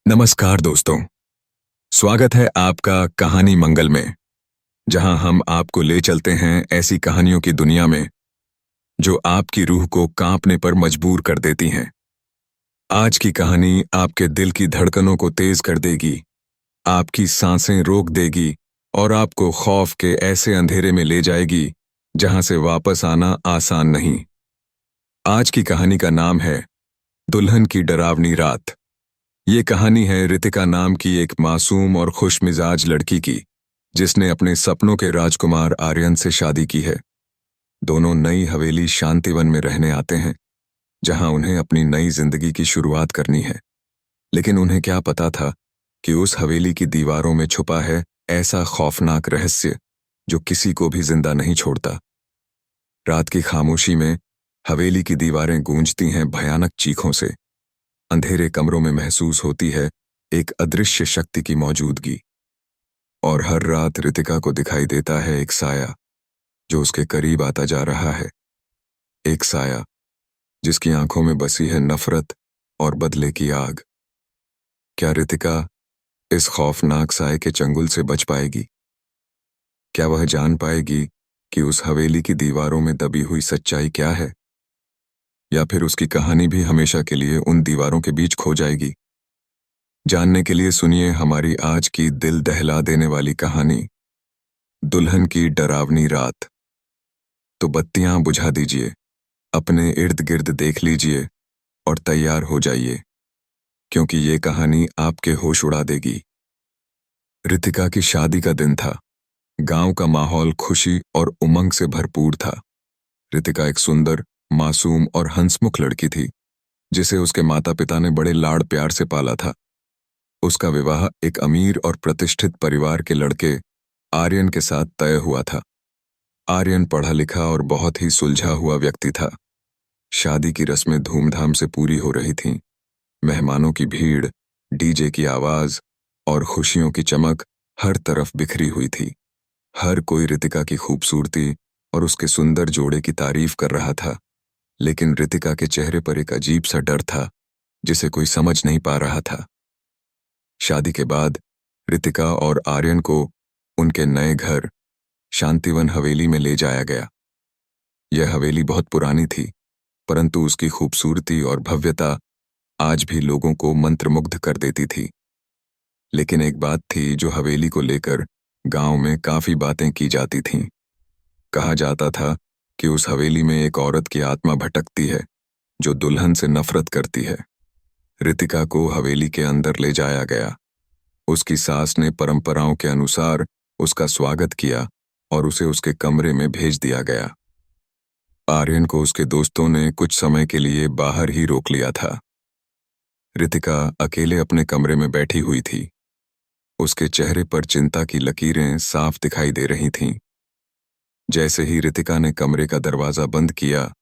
नमस्कार दोस्तों। स्वागत है आपका कहानी मंगल में, जहां हम आपको ले चलते हैं ऐसी कहानियों की दुनिया में जो आपकी रूह को कांपने पर मजबूर कर देती हैं। आज की कहानी आपके दिल की धड़कनों को तेज कर देगी, आपकी सांसें रोक देगी और आपको खौफ के ऐसे अंधेरे में ले जाएगी जहां से वापस आना आसान नहीं। आज की कहानी का नाम है दुल्हन की डरावनी रात। ये कहानी है रितिका नाम की एक मासूम और खुशमिजाज लड़की की, जिसने अपने सपनों के राजकुमार आर्यन से शादी की है। दोनों नई हवेली शांतिवन में रहने आते हैं, जहां उन्हें अपनी नई जिंदगी की शुरुआत करनी है। लेकिन उन्हें क्या पता था कि उस हवेली की दीवारों में छुपा है ऐसा खौफनाक रहस्य जो किसी को भी जिंदा नहीं छोड़ता। रात की खामोशी में हवेली की दीवारें गूंजती हैं भयानक चीखों से। अंधेरे कमरों में महसूस होती है एक अदृश्य शक्ति की मौजूदगी, और हर रात रितिका को दिखाई देता है एक साया जो उसके करीब आता जा रहा है। एक साया जिसकी आंखों में बसी है नफरत और बदले की आग। क्या रितिका इस खौफनाक साये के चंगुल से बच पाएगी? क्या वह जान पाएगी कि उस हवेली की दीवारों में दबी हुई सच्चाई क्या है? या फिर उसकी कहानी भी हमेशा के लिए उन दीवारों के बीच खो जाएगी? जानने के लिए सुनिए हमारी आज की दिल दहला देने वाली कहानी, दुल्हन की डरावनी रात। तो बत्तियां बुझा दीजिए, अपने इर्द गिर्द देख लीजिए और तैयार हो जाइए, क्योंकि ये कहानी आपके होश उड़ा देगी। रितिका की शादी का दिन था। गांव का माहौल खुशी और उमंग से भरपूर था। रितिका एक सुंदर, मासूम और हंसमुख लड़की थी, जिसे उसके माता पिता ने बड़े लाड़ प्यार से पाला था। उसका विवाह एक अमीर और प्रतिष्ठित परिवार के लड़के आर्यन के साथ तय हुआ था। आर्यन पढ़ा लिखा और बहुत ही सुलझा हुआ व्यक्ति था। शादी की रस्में धूमधाम से पूरी हो रही थीं। मेहमानों की भीड़, डीजे की आवाज और खुशियों की चमक हर तरफ बिखरी हुई थी। हर कोई रितिका की खूबसूरती और उसके सुंदर जोड़े की तारीफ कर रहा था, लेकिन रितिका के चेहरे पर एक अजीब सा डर था जिसे कोई समझ नहीं पा रहा था। शादी के बाद रितिका और आर्यन को उनके नए घर शांतिवन हवेली में ले जाया गया। यह हवेली बहुत पुरानी थी, परंतु उसकी खूबसूरती और भव्यता आज भी लोगों को मंत्रमुग्ध कर देती थी। लेकिन एक बात थी जो हवेली को लेकर गांव में काफी बातें की जाती थीं। कहा जाता था कि उस हवेली में एक औरत की आत्मा भटकती है जो दुल्हन से नफरत करती है। रितिका को हवेली के अंदर ले जाया गया। उसकी सास ने परंपराओं के अनुसार उसका स्वागत किया और उसे उसके कमरे में भेज दिया गया। आर्यन को उसके दोस्तों ने कुछ समय के लिए बाहर ही रोक लिया था। रितिका अकेले अपने कमरे में बैठी हुई थी। उसके चेहरे पर चिंता की लकीरें साफ दिखाई दे रही थीं। जैसे ही रितिका ने कमरे का दरवाजा बंद किया,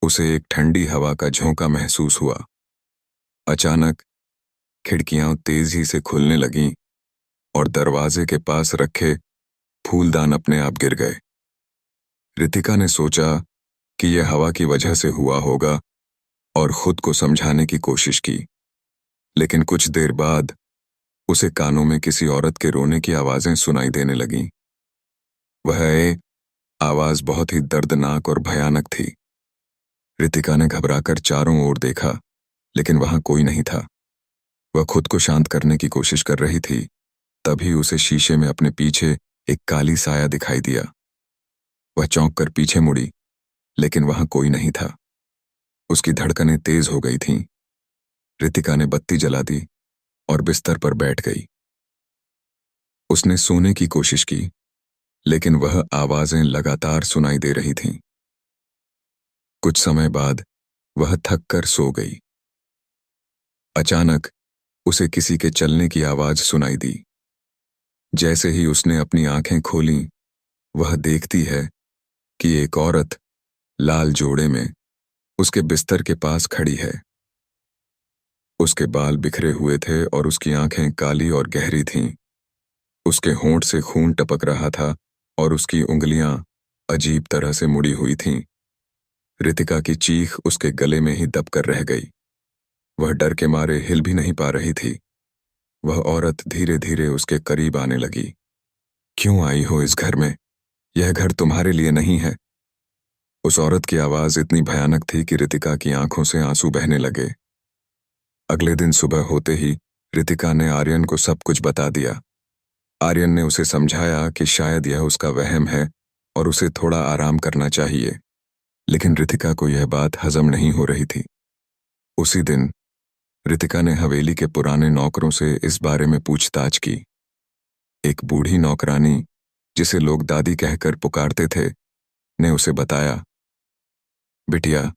उसे एक ठंडी हवा का झोंका महसूस हुआ। अचानक खिड़कियां तेजी से खुलने लगीं और दरवाजे के पास रखे फूलदान अपने आप गिर गए। रितिका ने सोचा कि यह हवा की वजह से हुआ होगा और खुद को समझाने की कोशिश की। लेकिन कुछ देर बाद उसे कानों में किसी औरत के रोने की आवाजें सुनाई देने लगीं। वह आवाज बहुत ही दर्दनाक और भयानक थी। रितिका ने घबराकर चारों ओर देखा, लेकिन वहां कोई नहीं था। वह खुद को शांत करने की कोशिश कर रही थी, तभी उसे शीशे में अपने पीछे एक काली साया दिखाई दिया। वह चौंक कर पीछे मुड़ी, लेकिन वहां कोई नहीं था। उसकी धड़कनें तेज हो गई थीं। रितिका ने बत्ती जला दी और बिस्तर पर बैठ गई। उसने सोने की कोशिश की, लेकिन वह आवाजें लगातार सुनाई दे रही थीं। कुछ समय बाद वह थक कर सो गई। अचानक उसे किसी के चलने की आवाज सुनाई दी। जैसे ही उसने अपनी आंखें खोलीं, वह देखती है कि एक औरत लाल जोड़े में उसके बिस्तर के पास खड़ी है। उसके बाल बिखरे हुए थे और उसकी आंखें काली और गहरी थीं। उसके होंठ से खून टपक रहा था और उसकी उंगलियां अजीब तरह से मुड़ी हुई थीं। रितिका की चीख उसके गले में ही दबकर रह गई। वह डर के मारे हिल भी नहीं पा रही थी। वह औरत धीरे धीरे उसके करीब आने लगी। क्यों आई हो इस घर में? यह घर तुम्हारे लिए नहीं है। उस औरत की आवाज इतनी भयानक थी कि रितिका की आंखों से आंसू बहने लगे। अगले दिन सुबह होते ही रितिका ने आर्यन को सब कुछ बता दिया। आर्यन ने उसे समझाया कि शायद यह उसका वहम है और उसे थोड़ा आराम करना चाहिए, लेकिन रितिका को यह बात हजम नहीं हो रही थी। उसी दिन रितिका ने हवेली के पुराने नौकरों से इस बारे में पूछताछ की। एक बूढ़ी नौकरानी, जिसे लोग दादी कहकर पुकारते थे, ने उसे बताया, बिटिया,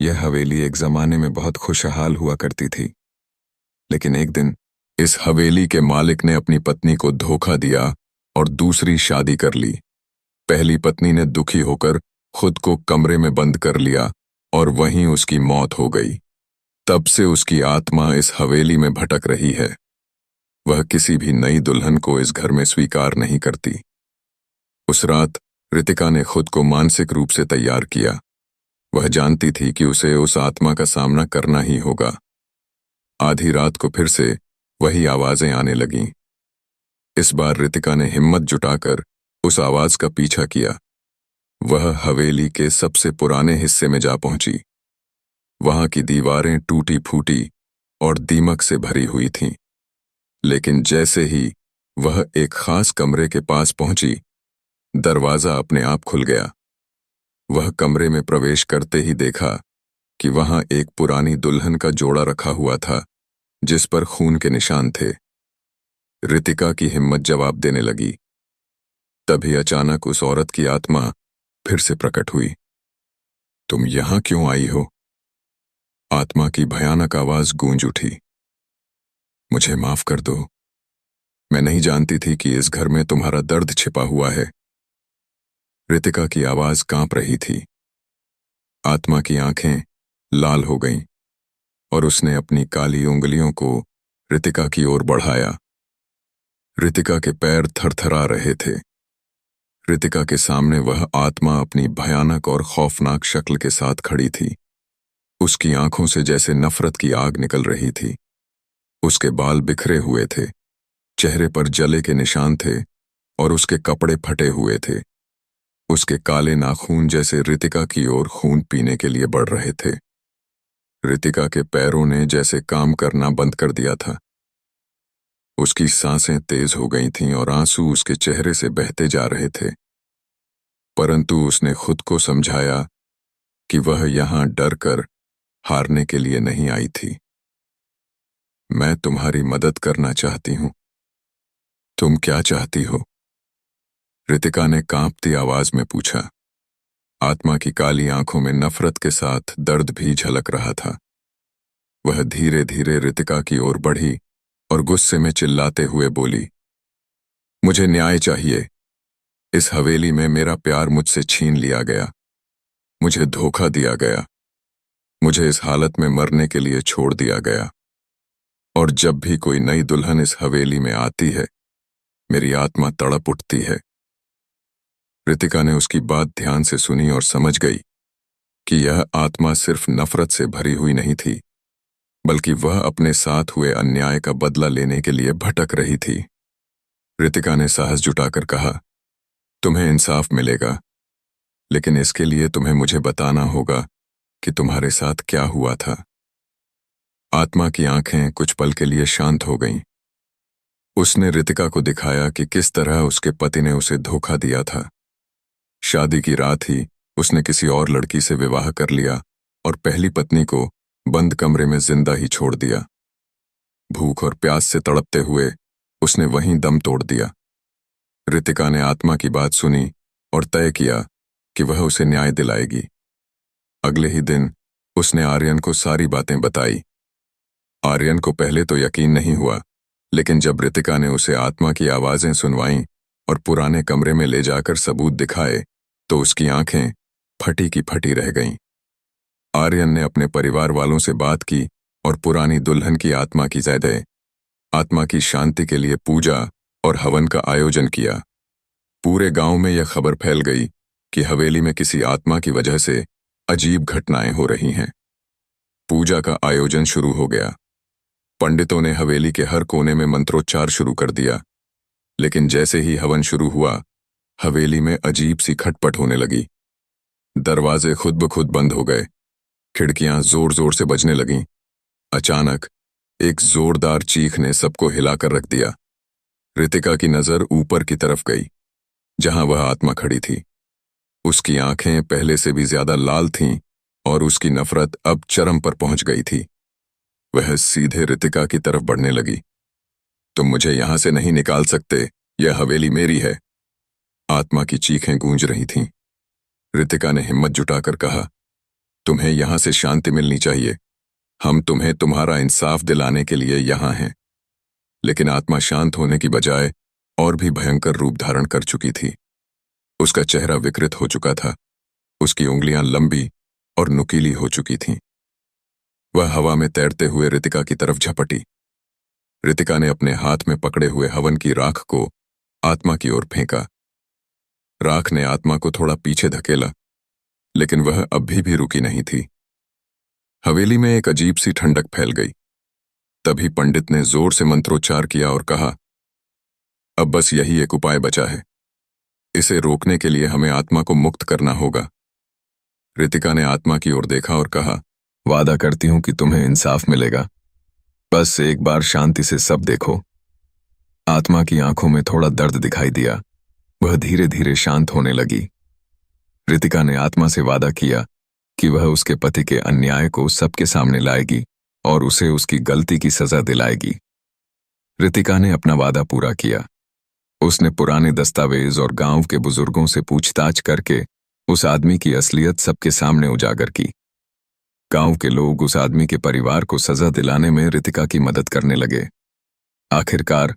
यह हवेली एक जमाने में बहुत खुशहाल हुआ करती थी, लेकिन एक दिन इस हवेली के मालिक ने अपनी पत्नी को धोखा दिया और दूसरी शादी कर ली। पहली पत्नी ने दुखी होकर खुद को कमरे में बंद कर लिया और वहीं उसकी मौत हो गई। तब से उसकी आत्मा इस हवेली में भटक रही है। वह किसी भी नई दुल्हन को इस घर में स्वीकार नहीं करती। उस रात रितिका ने खुद को मानसिक रूप से तैयार किया। वह जानती थी कि उसे उस आत्मा का सामना करना ही होगा। आधी रात को फिर से वही आवाजें आने लगीं। इस बार रितिका ने हिम्मत जुटाकर उस आवाज का पीछा किया। वह हवेली के सबसे पुराने हिस्से में जा पहुंची। वहां की दीवारें टूटी फूटी और दीमक से भरी हुई थीं। लेकिन जैसे ही वह एक खास कमरे के पास पहुंची, दरवाजा अपने आप खुल गया। वह कमरे में प्रवेश करते ही देखा कि वहां एक पुरानी दुल्हन का जोड़ा रखा हुआ था, जिस पर खून के निशान थे। रितिका की हिम्मत जवाब देने लगी। तभी अचानक उस औरत की आत्मा फिर से प्रकट हुई। तुम यहां क्यों आई हो? आत्मा की भयानक आवाज गूंज उठी। मुझे माफ कर दो। मैं नहीं जानती थी कि इस घर में तुम्हारा दर्द छिपा हुआ है। रितिका की आवाज कांप रही थी। आत्मा की आंखें लाल हो गईं और उसने अपनी काली उंगलियों को रितिका की ओर बढ़ाया। रितिका के पैर थरथरा रहे थे। रितिका के सामने वह आत्मा अपनी भयानक और खौफनाक शक्ल के साथ खड़ी थी। उसकी आंखों से जैसे नफरत की आग निकल रही थी। उसके बाल बिखरे हुए थे, चेहरे पर जले के निशान थे और उसके कपड़े फटे हुए थे। उसके काले नाखून जैसे रितिका की ओर खून पीने के लिए बढ़ रहे थे। रितिका के पैरों ने जैसे काम करना बंद कर दिया था। उसकी सांसें तेज हो गई थीं और आंसू उसके चेहरे से बहते जा रहे थे। परंतु उसने खुद को समझाया कि वह यहां डर कर हारने के लिए नहीं आई थी। मैं तुम्हारी मदद करना चाहती हूं। तुम क्या चाहती हो? रितिका ने कांपती आवाज में पूछा। आत्मा की काली आंखों में नफरत के साथ दर्द भी झलक रहा था। वह धीरे धीरे रितिका की ओर बढ़ी और गुस्से में चिल्लाते हुए बोली, मुझे न्याय चाहिए। इस हवेली में मेरा प्यार मुझसे छीन लिया गया। मुझे धोखा दिया गया। मुझे इस हालत में मरने के लिए छोड़ दिया गया। और जब भी कोई नई दुल्हन इस हवेली में आती है, मेरी आत्मा तड़प उठती है। रितिका ने उसकी बात ध्यान से सुनी और समझ गई कि यह आत्मा सिर्फ नफरत से भरी हुई नहीं थी, बल्कि वह अपने साथ हुए अन्याय का बदला लेने के लिए भटक रही थी। रितिका ने साहस जुटाकर कहा, तुम्हें इंसाफ मिलेगा, लेकिन इसके लिए तुम्हें मुझे बताना होगा कि तुम्हारे साथ क्या हुआ था। आत्मा की आंखें कुछ पल के लिए शांत हो गईं। उसने रितिका को दिखाया कि किस तरह उसके पति ने उसे धोखा दिया था। शादी की रात ही उसने किसी और लड़की से विवाह कर लिया और पहली पत्नी को बंद कमरे में जिंदा ही छोड़ दिया। भूख और प्यास से तड़पते हुए उसने वहीं दम तोड़ दिया। रितिका ने आत्मा की बात सुनी और तय किया कि वह उसे न्याय दिलाएगी। अगले ही दिन उसने आर्यन को सारी बातें बताई। आर्यन को पहले तो यकीन नहीं हुआ, लेकिन जब रितिका ने उसे आत्मा की आवाजें सुनवाईं और पुराने कमरे में ले जाकर सबूत दिखाए, तो उसकी आंखें फटी की फटी रह गईं। आर्यन ने अपने परिवार वालों से बात की और पुरानी दुल्हन की आत्मा की जैदे आत्मा की शांति के लिए पूजा और हवन का आयोजन किया। पूरे गांव में यह खबर फैल गई कि हवेली में किसी आत्मा की वजह से अजीब घटनाएं हो रही हैं। पूजा का आयोजन शुरू हो गया। पंडितों ने हवेली के हर कोने में मंत्रोच्चार शुरू कर दिया, लेकिन जैसे ही हवन शुरू हुआ, हवेली में अजीब सी खटपट होने लगी। दरवाजे खुद ब खुद बंद हो गए, खिड़कियां जोर जोर से बजने लगीं। अचानक एक जोरदार चीख ने सबको हिलाकर रख दिया। रितिका की नजर ऊपर की तरफ गई, जहां वह आत्मा खड़ी थी। उसकी आंखें पहले से भी ज्यादा लाल थीं और उसकी नफरत अब चरम पर पहुंच गई थी। वह सीधे रितिका की तरफ बढ़ने लगी। तुम मुझे यहां से नहीं निकाल सकते, यह हवेली मेरी है। आत्मा की चीखें गूंज रही थीं। रितिका ने हिम्मत जुटाकर कहा, तुम्हें यहां से शांति मिलनी चाहिए। हम तुम्हें तुम्हारा इंसाफ दिलाने के लिए यहां हैं। लेकिन आत्मा शांत होने की बजाय और भी भयंकर रूप धारण कर चुकी थी। उसका चेहरा विकृत हो चुका था, उसकी उंगलियां लंबी और नुकीली हो चुकी थीं। वह हवा में तैरते हुए रितिका की तरफ झपटी। रितिका ने अपने हाथ में पकड़े हुए हवन की राख को आत्मा की ओर फेंका। राख ने आत्मा को थोड़ा पीछे धकेला, लेकिन वह अभी भी रुकी नहीं थी। हवेली में एक अजीब सी ठंडक फैल गई। तभी पंडित ने जोर से मंत्रोच्चार किया और कहा, अब बस यही एक उपाय बचा है। इसे रोकने के लिए हमें आत्मा को मुक्त करना होगा। रितिका ने आत्मा की ओर देखा और कहा, वादा करती हूं कि तुम्हें इंसाफ मिलेगा। बस एक बार शांति से सब देखो। आत्मा की आंखों में थोड़ा दर्द दिखाई दिया। वह धीरे धीरे शांत होने लगी। रितिका ने आत्मा से वादा किया कि वह उसके पति के अन्याय को सबके सामने लाएगी और उसे उसकी गलती की सजा दिलाएगी। रितिका ने अपना वादा पूरा किया। उसने पुराने दस्तावेज और गांव के बुजुर्गों से पूछताछ करके उस आदमी की असलियत सबके सामने उजागर की। गांव के लोग उस आदमी के परिवार को सजा दिलाने में रितिका की मदद करने लगे। आखिरकार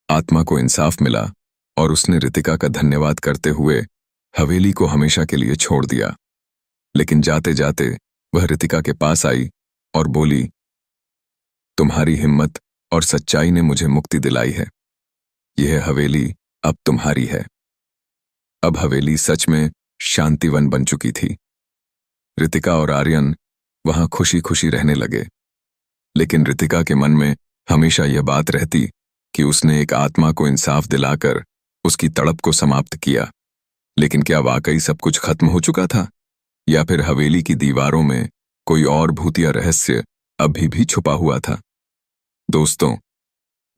आत्मा को इंसाफ मिला और उसने रितिका का धन्यवाद करते हुए हवेली को हमेशा के लिए छोड़ दिया। लेकिन जाते जाते वह रितिका के पास आई और बोली, तुम्हारी हिम्मत और सच्चाई ने मुझे मुक्ति दिलाई है। यह हवेली अब तुम्हारी है। अब हवेली सच में शांतिवन बन चुकी थी। रितिका और आर्यन वहां खुशी खुशी रहने लगे। लेकिन रितिका के मन में हमेशा यह बात रहती कि उसने एक आत्मा को इंसाफ दिलाकर उसकी तड़प को समाप्त किया। लेकिन क्या वाकई सब कुछ खत्म हो चुका था, या फिर हवेली की दीवारों में कोई और भूतिया रहस्य अभी भी छुपा हुआ था? दोस्तों,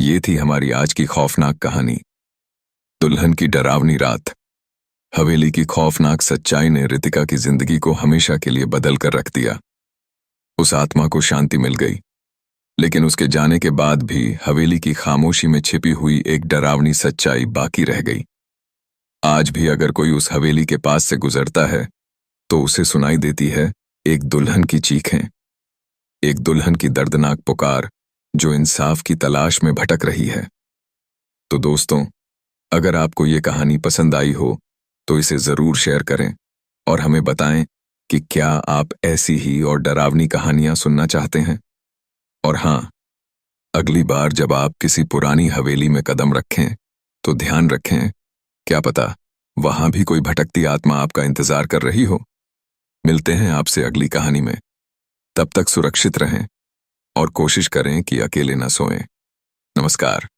ये थी हमारी आज की खौफनाक कहानी, दुल्हन की डरावनी रात। हवेली की खौफनाक सच्चाई ने रितिका की जिंदगी को हमेशा के लिए बदल कर रख दिया। उस आत्मा को शांति मिल गई, लेकिन उसके जाने के बाद भी हवेली की खामोशी में छिपी हुई एक डरावनी सच्चाई बाकी रह गई। आज भी अगर कोई उस हवेली के पास से गुजरता है तो उसे सुनाई देती है एक दुल्हन की चीखें, एक दुल्हन की दर्दनाक पुकार जो इंसाफ की तलाश में भटक रही है। तो दोस्तों, अगर आपको ये कहानी पसंद आई हो तो इसे जरूर शेयर करें और हमें बताएं कि क्या आप ऐसी ही और डरावनी कहानियां सुनना चाहते हैं। और हाँ, अगली बार जब आप किसी पुरानी हवेली में कदम रखें तो ध्यान रखें, क्या पता वहां भी कोई भटकती आत्मा आपका इंतजार कर रही हो। मिलते हैं आपसे अगली कहानी में। तब तक सुरक्षित रहें और कोशिश करें कि अकेले न सोएं। नमस्कार।